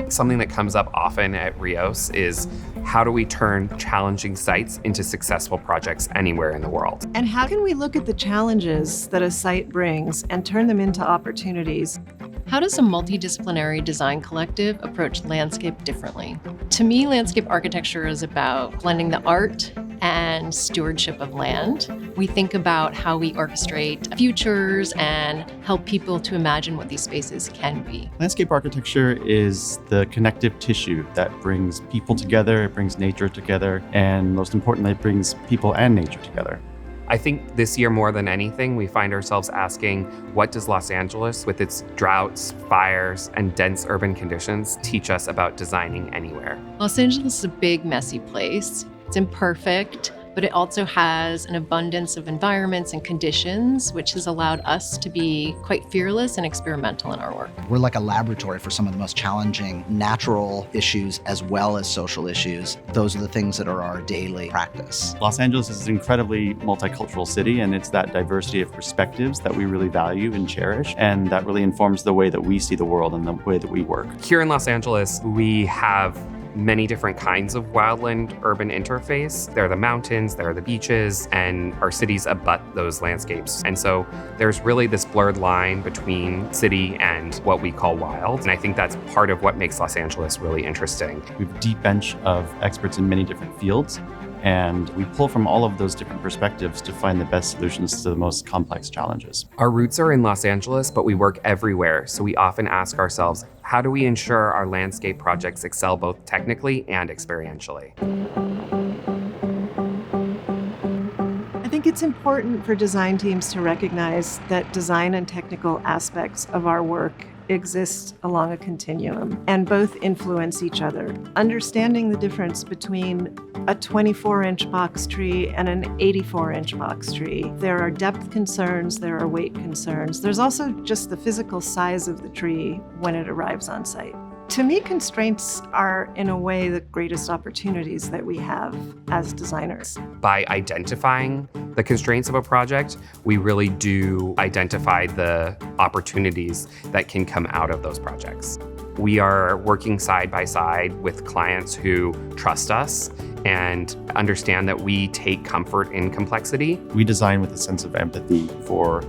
Something that comes up often at RIOS is how do we turn challenging sites into successful projects anywhere in the world? And how can we look at the challenges that a site brings and turn them into opportunities? How does a multidisciplinary design collective approach landscape differently? To me, landscape architecture is about blending the art and stewardship of land. We think about how we orchestrate futures and help people to imagine what these spaces can be. Landscape architecture is the connective tissue that brings people together, it brings nature together, and most importantly, it brings people and nature together. I think this year more than anything, we find ourselves asking, what does Los Angeles, with its droughts, fires, and dense urban conditions, teach us about designing anywhere? Los Angeles is a big, messy place. It's imperfect, but it also has an abundance of environments and conditions, which has allowed us to be quite fearless and experimental in our work. We're like a laboratory for some of the most challenging natural issues as well as social issues. Those are the things that are our daily practice. Los Angeles is an incredibly multicultural city, and it's that diversity of perspectives that we really value and cherish, and that really informs the way that we see the world and the way that we work. Here in Los Angeles, we have many different kinds of wildland urban interface. There are the mountains, there are the beaches, and our cities abut those landscapes. And so there's really this blurred line between city and what we call wild. And I think that's part of what makes Los Angeles really interesting. We have a deep bench of experts in many different fields, and we pull from all of those different perspectives to find the best solutions to the most complex challenges. Our roots are in Los Angeles, but we work everywhere. So we often ask ourselves, how do we ensure our landscape projects excel both technically and experientially? I think it's important for design teams to recognize that design and technical aspects of our work exist along a continuum and both influence each other. Understanding the difference between a 24-inch box tree and an 84-inch box tree. There are depth concerns, there are weight concerns. There's also just the physical size of the tree when it arrives on site. To me, constraints are, in a way, the greatest opportunities that we have as designers. By identifying the constraints of a project, we really do identify the opportunities that can come out of those projects. We are working side by side with clients who trust us and understand that we take comfort in complexity. We design with a sense of empathy for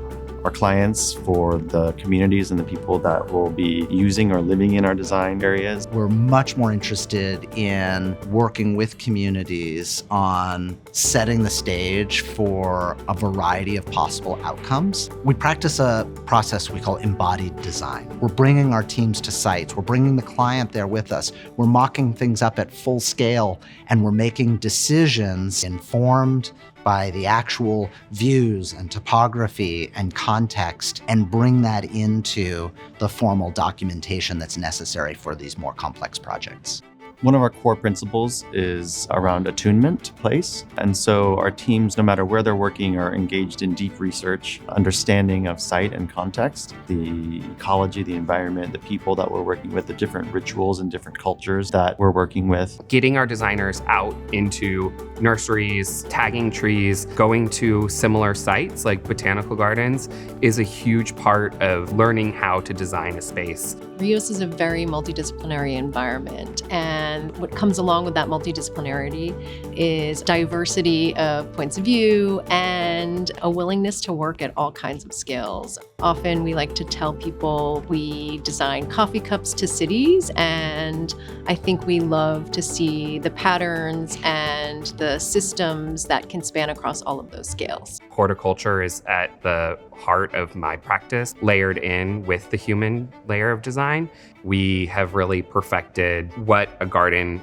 our clients, for the communities and the people that will be using or living in our design areas. We're much more interested in working with communities on setting the stage for a variety of possible outcomes. We practice a process we call embodied design. We're bringing our teams to sites. We're bringing the client there with us. We're mocking things up at full scale, and we're making decisions informed by the actual views and topography and context, and bring that into the formal documentation that's necessary for these more complex projects. One of our core principles is around attunement to place. And so our teams, no matter where they're working, are engaged in deep research, understanding of site and context, the ecology, the environment, the people that we're working with, the different rituals and different cultures that we're working with. Getting our designers out into nurseries, tagging trees, going to similar sites like botanical gardens is a huge part of learning how to design a space. RIOS is a very multidisciplinary environment, and what comes along with that multidisciplinarity is diversity of points of view and a willingness to work at all kinds of scales. Often we like to tell people we design coffee cups to cities, and I think we love to see the patterns and the systems that can span across all of those scales. Horticulture is at the heart of my practice, layered in with the human layer of design. We have really perfected what a garden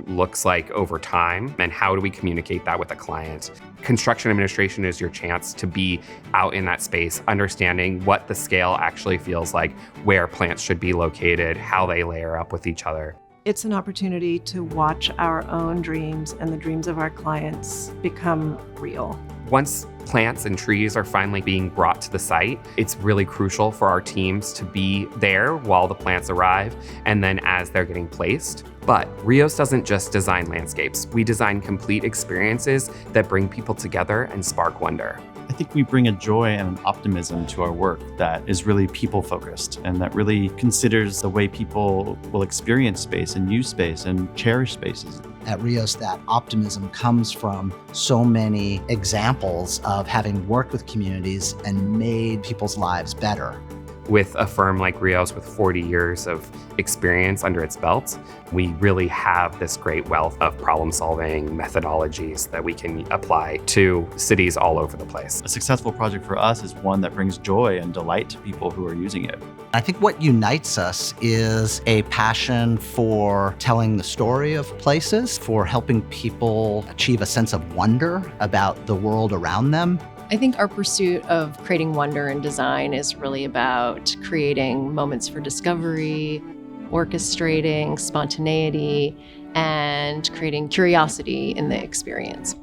looks like over time and how do we communicate that with a client. Construction administration is your chance to be out in that space, understanding what the scale actually feels like, where plants should be located, how they layer up with each other. It's an opportunity to watch our own dreams and the dreams of our clients become real. Once plants and trees are finally being brought to the site, it's really crucial for our teams to be there while the plants arrive and then as they're getting placed. But RIOS doesn't just design landscapes. We design complete experiences that bring people together and spark wonder. I think we bring a joy and an optimism to our work that is really people-focused and that really considers the way people will experience space and use space and cherish spaces. At RIOS, that optimism comes from so many examples of having worked with communities and made people's lives better. With a firm like RIOS with 40 years of experience under its belt, we really have this great wealth of problem-solving methodologies that we can apply to cities all over the place. A successful project for us is one that brings joy and delight to people who are using it. I think what unites us is a passion for telling the story of places, for helping people achieve a sense of wonder about the world around them. I think our pursuit of creating wonder in design is really about creating moments for discovery, orchestrating spontaneity, and creating curiosity in the experience.